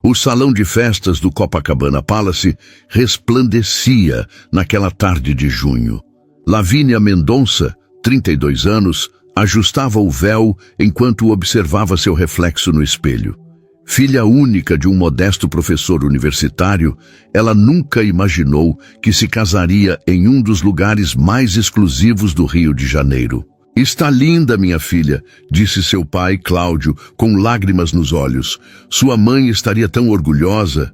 O salão de festas do Copacabana Palace resplandecia naquela tarde de junho. Lavínia Mendonça, 32 anos, ajustava o véu enquanto observava seu reflexo no espelho. Filha única de um modesto professor universitário, ela nunca imaginou que se casaria em um dos lugares mais exclusivos do Rio de Janeiro. "Está linda, minha filha", disse seu pai, Cláudio, com lágrimas nos olhos. Sua mãe estaria tão orgulhosa.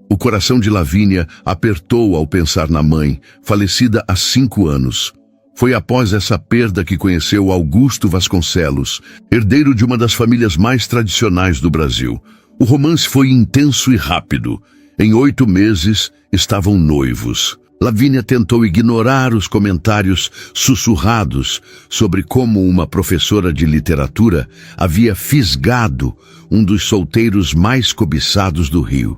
O coração de Lavínia apertou ao pensar na mãe, falecida há 5 anos. Foi após essa perda que conheceu Augusto Vasconcelos, herdeiro de uma das famílias mais tradicionais do Brasil. O romance foi intenso e rápido. Em 8 meses, estavam noivos. Lavínia tentou ignorar os comentários sussurrados sobre como uma professora de literatura havia fisgado um dos solteiros mais cobiçados do Rio.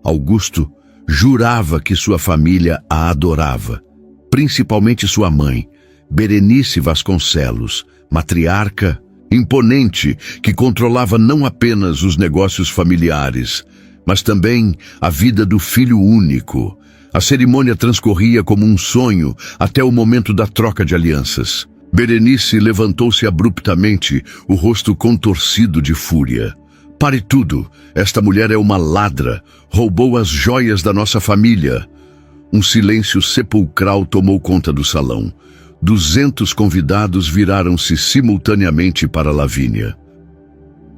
Augusto jurava que sua família a adorava, principalmente sua mãe, Berenice Vasconcelos, matriarca, imponente, que controlava não apenas os negócios familiares, mas também a vida do filho único. A cerimônia transcorria como um sonho até o momento da troca de alianças. Berenice levantou-se abruptamente, o rosto contorcido de fúria. "Pare tudo! Esta mulher é uma ladra! Roubou as joias da nossa família!" Um silêncio sepulcral tomou conta do salão. 200 convidados viraram-se simultaneamente para Lavínia.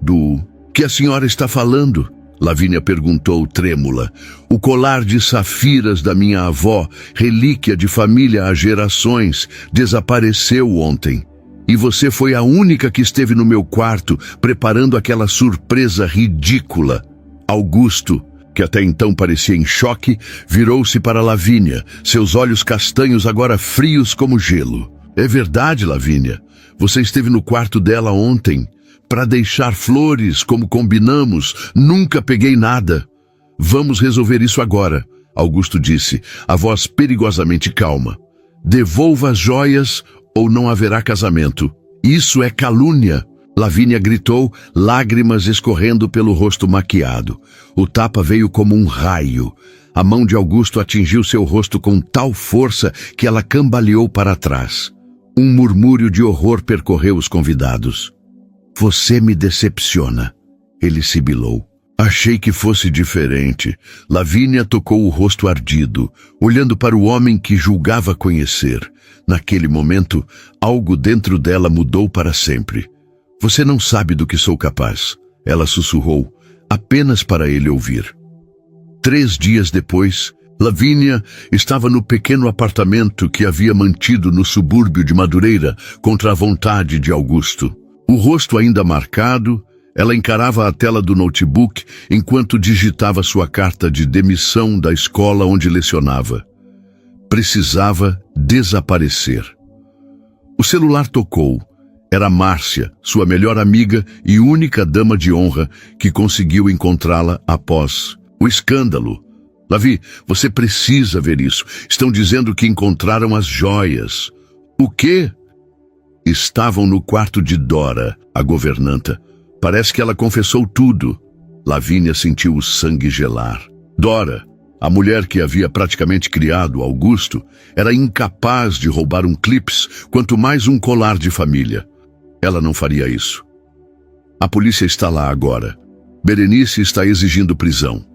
"Do que a senhora está falando?" Lavínia perguntou trêmula. "O colar de safiras da minha avó, relíquia de família há gerações, desapareceu ontem. E você foi a única que esteve no meu quarto, preparando aquela surpresa ridícula." Augusto, que até então parecia em choque, virou-se para Lavínia, seus olhos castanhos agora frios como gelo. "É verdade, Lavínia. Você esteve no quarto dela ontem, para deixar flores, como combinamos. Nunca peguei nada." "Vamos resolver isso agora", Augusto disse, a voz perigosamente calma. "Devolva as joias ou não haverá casamento. Isso é calúnia." Lavínia gritou, lágrimas escorrendo pelo rosto maquiado. O tapa veio como um raio. A mão de Augusto atingiu seu rosto com tal força que ela cambaleou para trás. Um murmúrio de horror percorreu os convidados. "Você me decepciona", ele sibilou. "Achei que fosse diferente." Lavínia tocou o rosto ardido, olhando para o homem que julgava conhecer. Naquele momento, algo dentro dela mudou para sempre. "Você não sabe do que sou capaz", ela sussurrou, apenas para ele ouvir. 3 dias depois, Lavínia estava no pequeno apartamento que havia mantido no subúrbio de Madureira contra a vontade de Augusto. O rosto ainda marcado, ela encarava a tela do notebook enquanto digitava sua carta de demissão da escola onde lecionava. Precisava desaparecer. O celular tocou. Era Márcia, sua melhor amiga e única dama de honra que conseguiu encontrá-la após o escândalo. "Lavi, você precisa ver isso. Estão dizendo que encontraram as joias." "O quê?" "Estavam no quarto de Dora, a governanta. Parece que ela confessou tudo." Lavínia sentiu o sangue gelar. Dora, a mulher que havia praticamente criado Augusto, era incapaz de roubar um clips, quanto mais um colar de família. Ela não faria isso. "A polícia está lá agora. Berenice está exigindo prisão."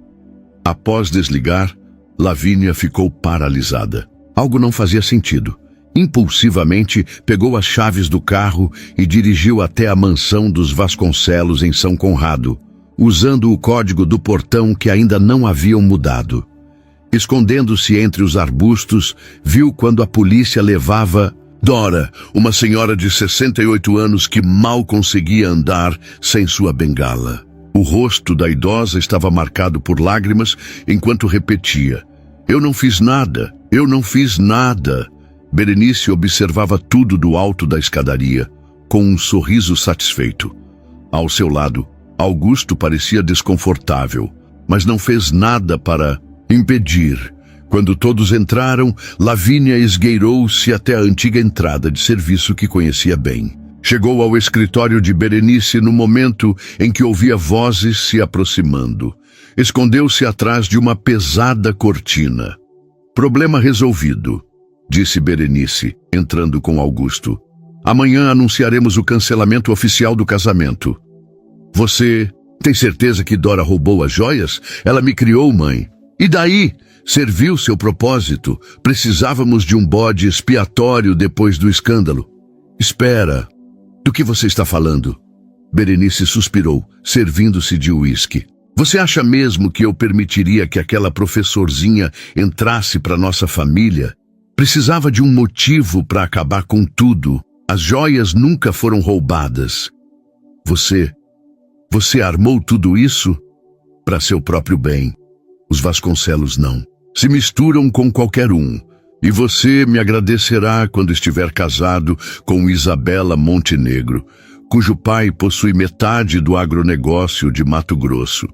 Após desligar, Lavínia ficou paralisada. Algo não fazia sentido. Impulsivamente, pegou as chaves do carro e dirigiu até a mansão dos Vasconcelos em São Conrado, usando o código do portão que ainda não haviam mudado. Escondendo-se entre os arbustos, viu quando a polícia levava Dora, uma senhora de 68 anos que mal conseguia andar sem sua bengala. O rosto da idosa estava marcado por lágrimas enquanto repetia: "Eu não fiz nada, eu não fiz nada." Berenice observava tudo do alto da escadaria, com um sorriso satisfeito. Ao seu lado, Augusto parecia desconfortável, mas não fez nada para impedir. Quando todos entraram, Lavínia esgueirou-se até a antiga entrada de serviço que conhecia bem. Chegou ao escritório de Berenice no momento em que ouvia vozes se aproximando. escondeu-se atrás de uma pesada cortina. Problema resolvido, disse Berenice, entrando com Augusto. Amanhã anunciaremos o cancelamento oficial do casamento. Você tem certeza que Dora roubou as joias? Ela me criou, mãe. E daí? Serviu seu propósito. Precisávamos de um bode expiatório depois do escândalo. Espera. Do que você está falando? Berenice suspirou, servindo-se de uísque. Você acha mesmo que eu permitiria que aquela professorzinha entrasse para nossa família? Precisava de um motivo para acabar com tudo. As joias nunca foram roubadas. Você armou tudo isso para seu próprio bem. Os Vasconcelos não. Se misturam com qualquer um. E você me agradecerá quando estiver casado com Isabela Montenegro, cujo pai possui metade do agronegócio de Mato Grosso.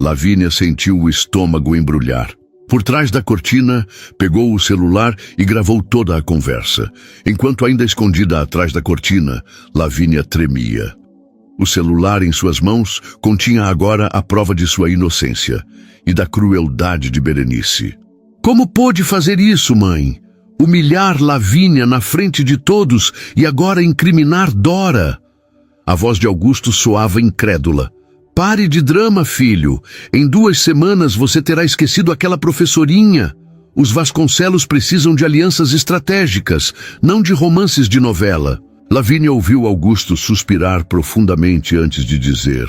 Lavínia sentiu o estômago embrulhar. Por trás da cortina, pegou o celular e gravou toda a conversa. Enquanto ainda escondida atrás da cortina, Lavínia tremia. O celular em suas mãos continha agora a prova de sua inocência e da crueldade de Berenice. Como pôde fazer isso, mãe? Humilhar Lavínia na frente de todos e agora incriminar Dora? A voz de Augusto soava incrédula. Pare de drama, filho. Em 2 semanas você terá esquecido aquela professorinha. Os Vasconcelos precisam de alianças estratégicas, não de romances de novela. Lavínia ouviu Augusto suspirar profundamente antes de dizer: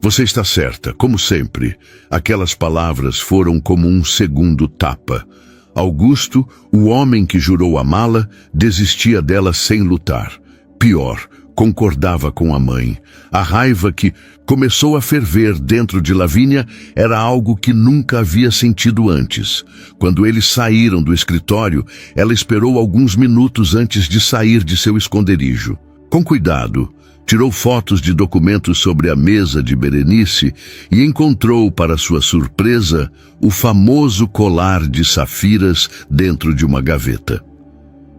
Você está certa, como sempre. Aquelas palavras foram como um segundo tapa. Augusto, o homem que jurou amá-la, desistia dela sem lutar. Pior, concordava com a mãe. A raiva que começou a ferver dentro de Lavínia era algo que nunca havia sentido antes. Quando eles saíram do escritório, ela esperou alguns minutos antes de sair de seu esconderijo. Com cuidado, tirou fotos de documentos sobre a mesa de Berenice e encontrou, para sua surpresa, o famoso colar de safiras dentro de uma gaveta.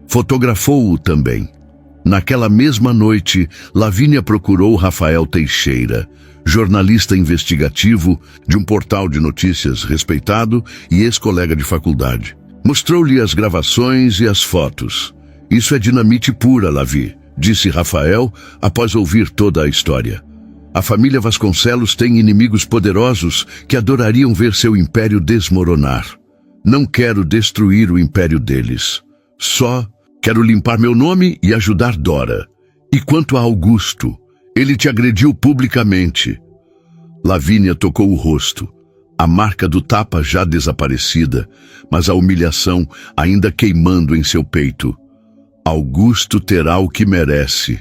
Fotografou-o também. Naquela mesma noite, Lavínia procurou Rafael Teixeira, jornalista investigativo de um portal de notícias respeitado e ex-colega de faculdade. Mostrou-lhe as gravações e as fotos. Isso é dinamite pura, Lavi, disse Rafael após ouvir toda a história. A família Vasconcelos tem inimigos poderosos que adorariam ver seu império desmoronar. Não quero destruir o império deles. Só quero limpar meu nome e ajudar Dora. E quanto a Augusto, ele te agrediu publicamente. Lavínia tocou o rosto, a marca do tapa já desaparecida, mas a humilhação ainda queimando em seu peito. Augusto terá o que merece,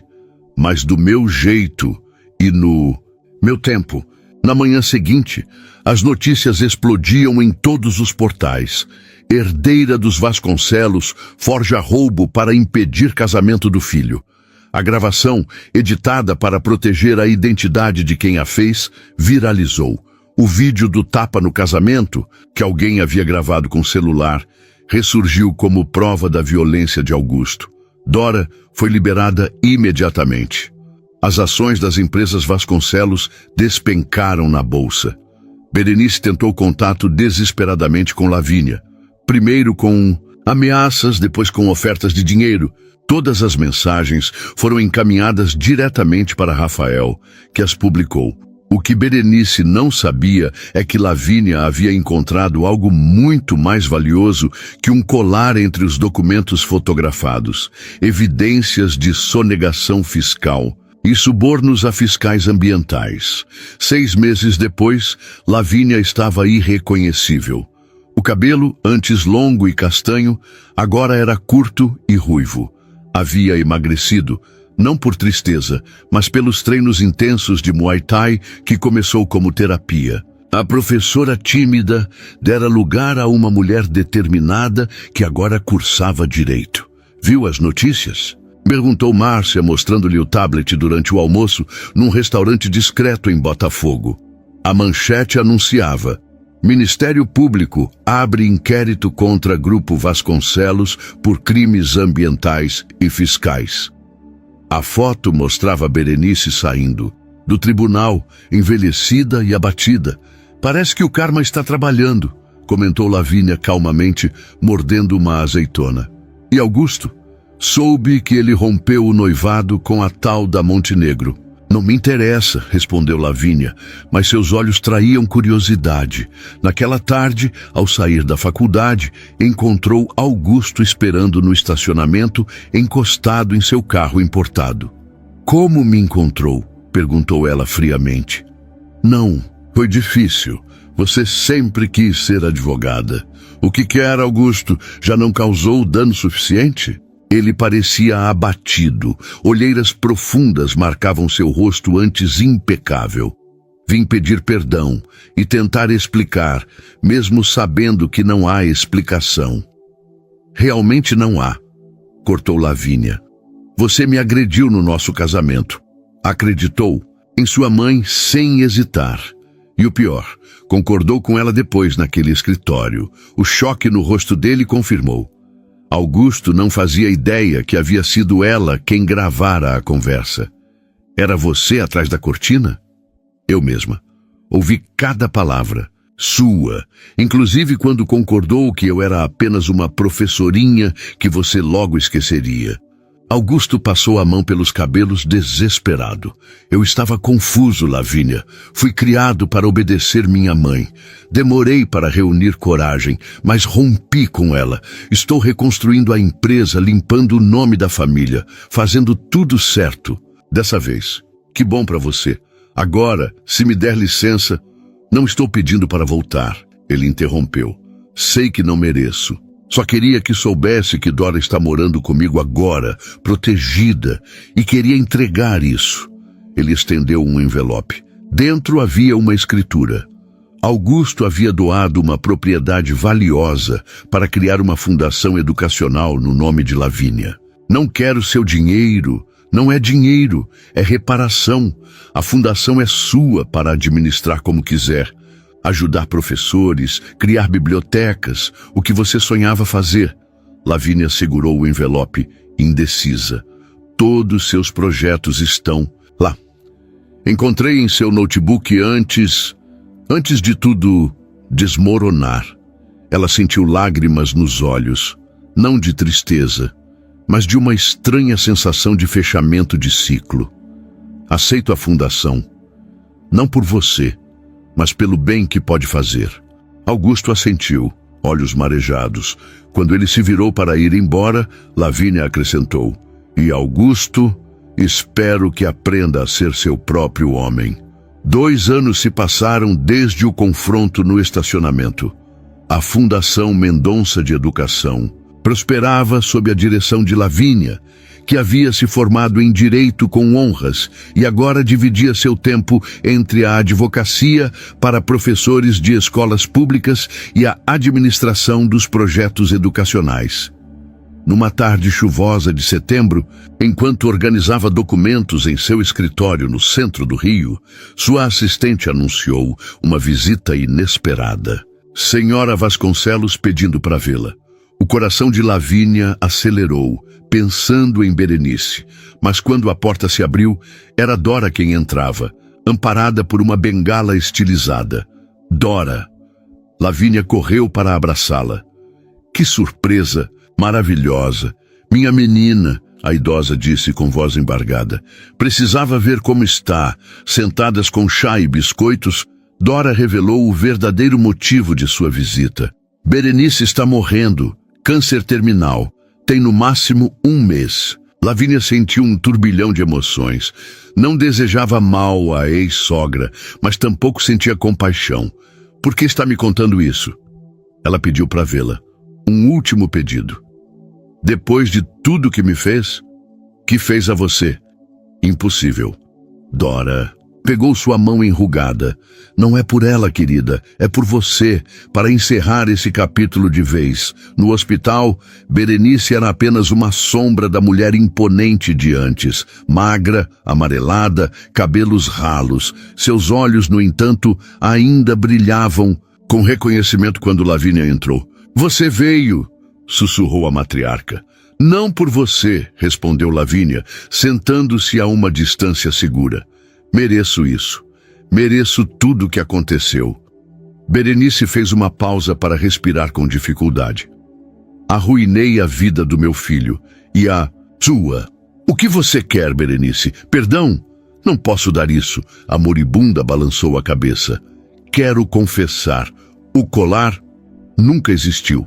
mas do meu jeito e no meu tempo. Na manhã seguinte, as notícias explodiam em todos os portais. Herdeira dos Vasconcelos forja roubo para impedir casamento do filho. A gravação, editada para proteger a identidade de quem a fez, viralizou. O vídeo do tapa no casamento, que alguém havia gravado com celular, ressurgiu como prova da violência de Augusto. Dora foi liberada imediatamente. As ações das empresas Vasconcelos despencaram na bolsa. Berenice tentou contato desesperadamente com Lavínia. Primeiro com ameaças, depois com ofertas de dinheiro. Todas as mensagens foram encaminhadas diretamente para Rafael, que as publicou. O que Berenice não sabia é que Lavínia havia encontrado algo muito mais valioso que um colar entre os documentos fotografados, evidências de sonegação fiscal e subornos a fiscais ambientais. 6 meses depois, Lavínia estava irreconhecível. O cabelo, antes longo e castanho, agora era curto e ruivo. Havia emagrecido, não por tristeza, mas pelos treinos intensos de Muay Thai que começou como terapia. A professora tímida dera lugar a uma mulher determinada que agora cursava direito. Viu as notícias? Perguntou Márcia, mostrando-lhe o tablet durante o almoço num restaurante discreto em Botafogo. A manchete anunciava: Ministério Público abre inquérito contra Grupo Vasconcelos por crimes ambientais e fiscais. A foto mostrava Berenice saindo do tribunal, envelhecida e abatida. Parece que o karma está trabalhando, comentou Lavínia calmamente, mordendo uma azeitona. E Augusto? Soube que ele rompeu o noivado com a tal da Montenegro. Não me interessa, respondeu Lavínia, mas seus olhos traíam curiosidade. Naquela tarde, ao sair da faculdade, encontrou Augusto esperando no estacionamento, encostado em seu carro importado. Como me encontrou? Perguntou ela friamente. Não, foi difícil. Você sempre quis ser advogada. O que quer, Augusto? Já não causou dano suficiente? Ele parecia abatido. Olheiras profundas marcavam seu rosto antes impecável. Vim pedir perdão e tentar explicar, mesmo sabendo que não há explicação. Realmente não há, cortou Lavínia. Você me agrediu no nosso casamento. Acreditou em sua mãe sem hesitar. E o pior, concordou com ela depois naquele escritório. O choque no rosto dele confirmou. Augusto não fazia ideia que havia sido ela quem gravara a conversa. Era você atrás da cortina? Eu mesma. Ouvi cada palavra, sua, inclusive quando concordou que eu era apenas uma professorinha que você logo esqueceria. Augusto passou a mão pelos cabelos desesperado. Eu estava confuso, Lavínia. Fui criado para obedecer minha mãe. Demorei para reunir coragem, mas rompi com ela. Estou reconstruindo a empresa, limpando o nome da família, fazendo tudo certo. Dessa vez. Que bom para você. Agora, se me der licença... Não estou pedindo para voltar, ele interrompeu. Sei que não mereço. Só queria que soubesse que Dora está morando comigo agora, protegida, e queria entregar isso. Ele estendeu um envelope. Dentro havia uma escritura. Augusto havia doado uma propriedade valiosa para criar uma fundação educacional no nome de Lavínia. Não quero seu dinheiro. Não é dinheiro, é reparação. A fundação é sua para administrar como quiser. Ajudar professores, criar bibliotecas, o que você sonhava fazer. Lavínia segurou o envelope, indecisa. Todos seus projetos estão lá. Encontrei em seu notebook antes de tudo desmoronar. Ela sentiu lágrimas nos olhos, não de tristeza, mas de uma estranha sensação de fechamento de ciclo. Aceito a fundação, não por você, mas pelo bem que pode fazer. Augusto assentiu, olhos marejados. Quando ele se virou para ir embora, Lavínia acrescentou: E Augusto, espero que aprenda a ser seu próprio homem. 2 anos se passaram desde o confronto no estacionamento. A Fundação Mendonça de Educação prosperava sob a direção de Lavínia, que havia se formado em direito com honras e agora dividia seu tempo entre a advocacia para professores de escolas públicas e a administração dos projetos educacionais. Numa tarde chuvosa de setembro, enquanto organizava documentos em seu escritório no centro do Rio, sua assistente anunciou uma visita inesperada. Senhora Vasconcelos pedindo para vê-la. O coração de Lavínia acelerou, pensando em Berenice, mas quando a porta se abriu, era Dora quem entrava, amparada por uma bengala estilizada. Dora! Lavínia correu para abraçá-la. Que surpresa! Maravilhosa! Minha menina! A idosa disse com voz embargada. Precisava ver como está. Sentadas com chá e biscoitos, Dora revelou o verdadeiro motivo de sua visita. Berenice está morrendo. Câncer terminal. Tem no máximo 1 mês. Lavínia sentiu um turbilhão de emoções. Não desejava mal à ex-sogra, mas tampouco sentia compaixão. Por que está me contando isso? Ela pediu para vê-la. Um último pedido. Depois de tudo que me fez, que fez a você? Impossível. Dora pegou sua mão enrugada. Não é por ela, querida, é por você, para encerrar esse capítulo de vez. No hospital, Berenice era apenas uma sombra da mulher imponente de antes, magra, amarelada, cabelos ralos. Seus olhos, no entanto, ainda brilhavam com reconhecimento quando Lavínia entrou. Você veio, sussurrou a matriarca. Não por você, respondeu Lavínia, sentando-se a uma distância segura. Mereço isso. Mereço tudo o que aconteceu. Berenice fez uma pausa para respirar com dificuldade. Arruinei a vida do meu filho e a sua. O que você quer, Berenice? Perdão? Não posso dar isso. A moribunda balançou a cabeça. Quero confessar. O colar nunca existiu.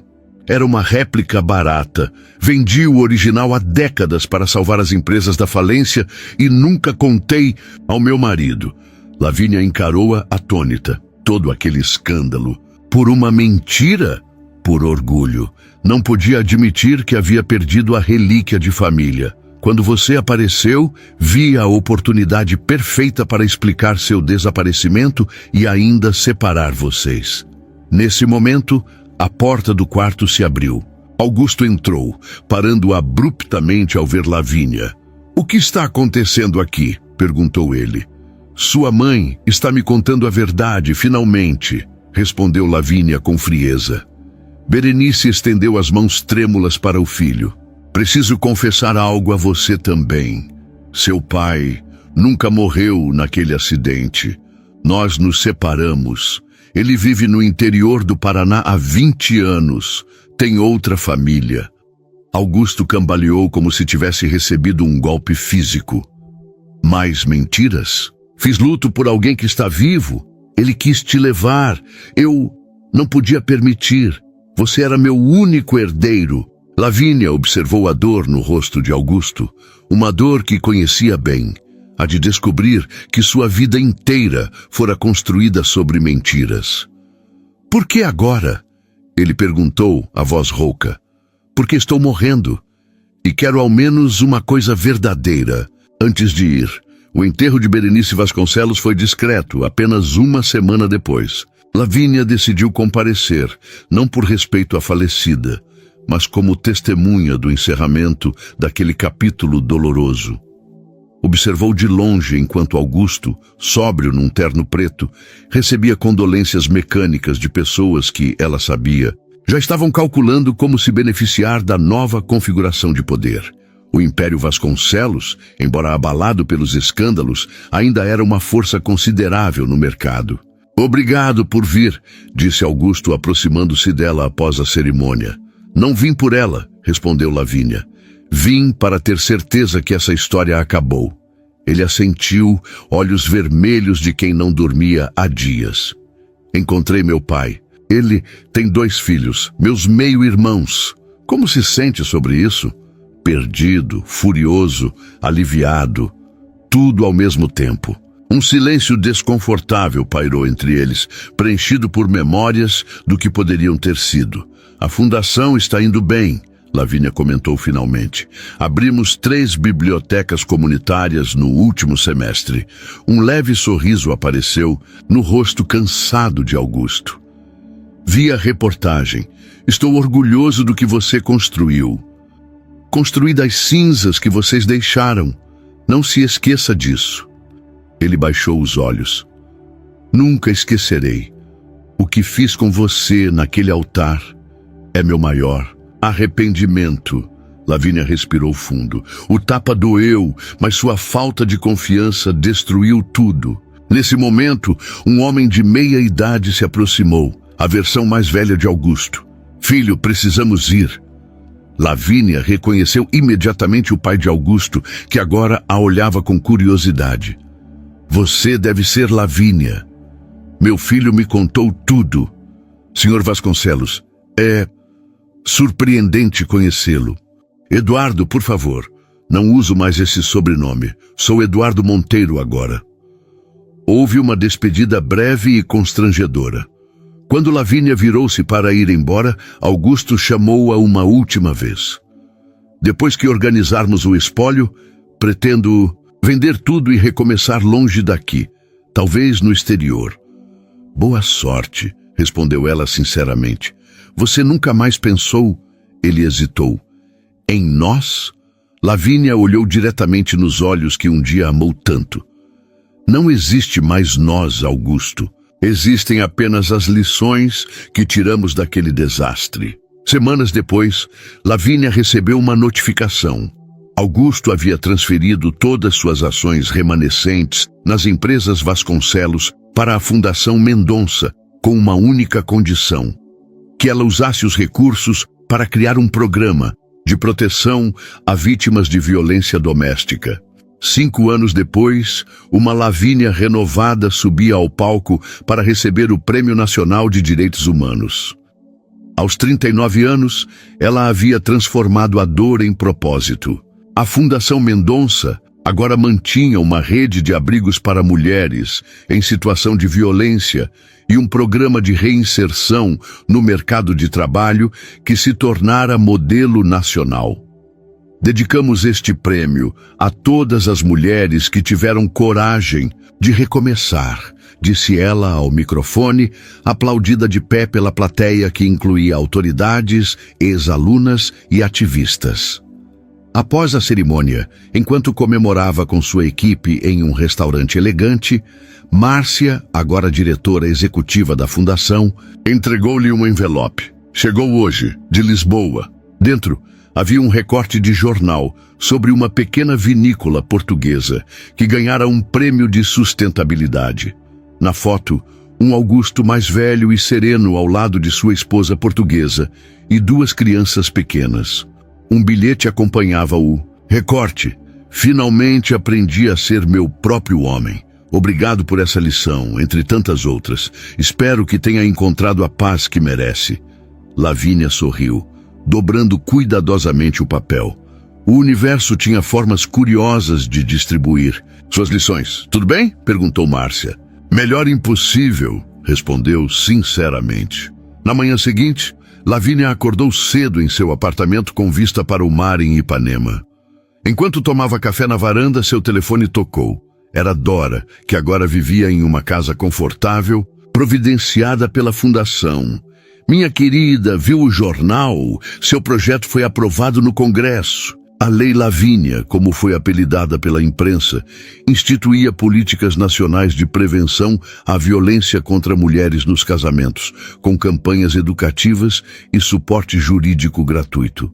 Era uma réplica barata. Vendi o original há décadas para salvar as empresas da falência e nunca contei ao meu marido. Lavínia encarou-a atônita. Todo aquele escândalo. Por uma mentira? Por orgulho. Não podia admitir que havia perdido a relíquia de família. Quando você apareceu, vi a oportunidade perfeita para explicar seu desaparecimento e ainda separar vocês. Nesse momento, a porta do quarto se abriu. Augusto entrou, parando abruptamente ao ver Lavínia. "O que está acontecendo aqui?" perguntou ele. "Sua mãe está me contando a verdade, finalmente", respondeu Lavínia com frieza. Berenice estendeu as mãos trêmulas para o filho. "Preciso confessar algo a você também. Seu pai nunca morreu naquele acidente. Nós nos separamos. Ele vive no interior do Paraná há 20 anos. Tem outra família." Augusto cambaleou como se tivesse recebido um golpe físico. "Mais mentiras? Fiz luto por alguém que está vivo. Ele quis te levar. Eu não podia permitir. Você era meu único herdeiro." Lavínia observou a dor no rosto de Augusto, uma dor que conhecia bem, a de descobrir que sua vida inteira fora construída sobre mentiras. "Por que agora?" ele perguntou, a voz rouca. "Porque estou morrendo, e quero ao menos uma coisa verdadeira antes de ir." O enterro de Berenice Vasconcelos foi discreto, apenas uma semana depois. Lavínia decidiu comparecer, não por respeito à falecida, mas como testemunha do encerramento daquele capítulo doloroso. Observou de longe enquanto Augusto, sóbrio num terno preto, recebia condolências mecânicas de pessoas que, ela sabia, já estavam calculando como se beneficiar da nova configuração de poder. O Império Vasconcelos, embora abalado pelos escândalos, ainda era uma força considerável no mercado. "Obrigado por vir", disse Augusto, aproximando-se dela após a cerimônia. "Não vim por ela", respondeu Lavínia. "Vim para ter certeza que essa história acabou." Ele assentiu, olhos vermelhos de quem não dormia há dias. "Encontrei meu pai. Ele tem 2 filhos, meus meio-irmãos. Como se sente sobre isso?" Perdido, furioso, aliviado, tudo ao mesmo tempo. Um silêncio desconfortável pairou entre eles, preenchido por memórias do que poderiam ter sido. "A fundação está indo bem", Lavínia comentou finalmente. "Abrimos 3 bibliotecas comunitárias no último semestre." Um leve sorriso apareceu no rosto cansado de Augusto. "Vi a reportagem. Estou orgulhoso do que você construiu. Construí das cinzas que vocês deixaram. Não se esqueça disso." Ele baixou os olhos. "Nunca esquecerei. O que fiz com você naquele altar é meu maior arrependimento." Lavínia respirou fundo. O tapa doeu, mas sua falta de confiança destruiu tudo. Nesse momento, um homem de meia idade se aproximou, a versão mais velha de Augusto. "Filho, precisamos ir." Lavínia reconheceu imediatamente o pai de Augusto, que agora a olhava com curiosidade. "Você deve ser Lavínia. Meu filho me contou tudo. Senhor Vasconcelos, é surpreendente conhecê-lo. Eduardo, por favor, não uso mais esse sobrenome. Sou Eduardo Monteiro agora." Houve uma despedida breve e constrangedora. Quando Lavínia virou-se para ir embora, Augusto chamou-a uma última vez. "Depois que organizarmos o espólio, pretendo vender tudo e recomeçar longe daqui, talvez no exterior." "Boa sorte", respondeu ela sinceramente. "Você nunca mais pensou?" Ele hesitou. "Em nós?" Lavínia olhou diretamente nos olhos que um dia amou tanto. "Não existe mais nós, Augusto. Existem apenas as lições que tiramos daquele desastre." Semanas depois, Lavínia recebeu uma notificação. Augusto havia transferido todas suas ações remanescentes nas empresas Vasconcelos para a Fundação Mendonça, com uma única condição: que ela usasse os recursos para criar um programa de proteção a vítimas de violência doméstica. 5 anos depois, uma Lavínia renovada subia ao palco para receber o Prêmio Nacional de Direitos Humanos. Aos 39 anos, ela havia transformado a dor em propósito. A Fundação Mendonça agora mantinha uma rede de abrigos para mulheres em situação de violência e um programa de reinserção no mercado de trabalho que se tornara modelo nacional. Dedicamos este prêmio a todas as mulheres que tiveram coragem de recomeçar, disse ela ao microfone, aplaudida de pé pela plateia que incluía autoridades, ex-alunas e ativistas. Após a cerimônia, enquanto comemorava com sua equipe em um restaurante elegante, Márcia, agora diretora executiva da fundação, entregou-lhe um envelope. Chegou hoje, de Lisboa. Dentro havia um recorte de jornal sobre uma pequena vinícola portuguesa que ganhara um prêmio de sustentabilidade. Na foto, um Augusto mais velho e sereno ao lado de sua esposa portuguesa e 2 crianças pequenas. Um bilhete acompanhava o recorte: finalmente aprendi a ser meu próprio homem. Obrigado por essa lição, entre tantas outras. Espero que tenha encontrado a paz que merece. Lavínia sorriu, dobrando cuidadosamente o papel. O universo tinha formas curiosas de distribuir suas lições. Tudo bem? Perguntou Márcia. Melhor impossível, respondeu sinceramente. Na manhã seguinte, Lavínia acordou cedo em seu apartamento com vista para o mar em Ipanema. Enquanto tomava café na varanda, seu telefone tocou. Era Dora, que agora vivia em uma casa confortável, providenciada pela fundação. Minha querida, viu o jornal? Seu projeto foi aprovado no Congresso. A Lei Lavínia, como foi apelidada pela imprensa, instituía políticas nacionais de prevenção à violência contra mulheres nos casamentos, com campanhas educativas e suporte jurídico gratuito.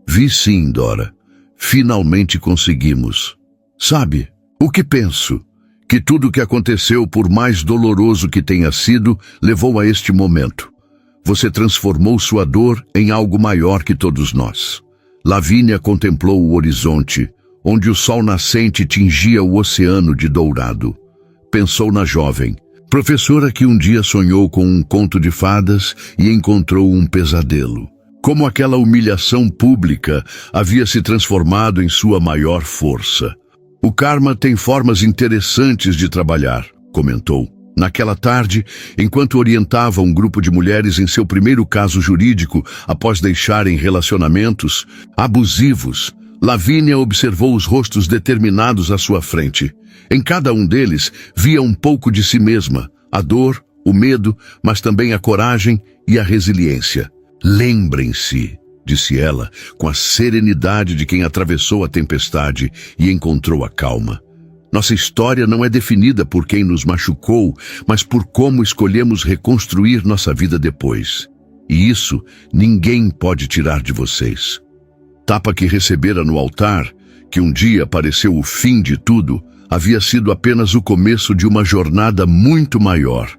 Vi sim, Dora. Finalmente conseguimos. Sabe, o que penso? Que tudo o que aconteceu, por mais doloroso que tenha sido, levou a este momento. Você transformou sua dor em algo maior que todos nós. Lavínia contemplou o horizonte, onde o sol nascente tingia o oceano de dourado. Pensou na jovem, professora que um dia sonhou com um conto de fadas e encontrou um pesadelo. Como aquela humilhação pública havia se transformado em sua maior força. O karma tem formas interessantes de trabalhar, comentou. Naquela tarde, enquanto orientava um grupo de mulheres em seu primeiro caso jurídico após deixarem relacionamentos abusivos, Lavínia observou os rostos determinados à sua frente. Em cada um deles via um pouco de si mesma, a dor, o medo, mas também a coragem e a resiliência. Lembrem-se, disse ela, com a serenidade de quem atravessou a tempestade e encontrou a calma. Nossa história não é definida por quem nos machucou, mas por como escolhemos reconstruir nossa vida depois. E isso ninguém pode tirar de vocês. Tapa que recebera no altar, que um dia pareceu o fim de tudo, havia sido apenas o começo de uma jornada muito maior.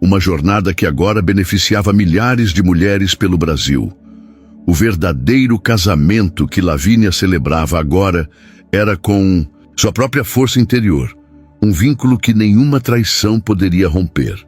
Uma jornada que agora beneficiava milhares de mulheres pelo Brasil. O verdadeiro casamento que Lavínia celebrava agora era com sua própria força interior, um vínculo que nenhuma traição poderia romper.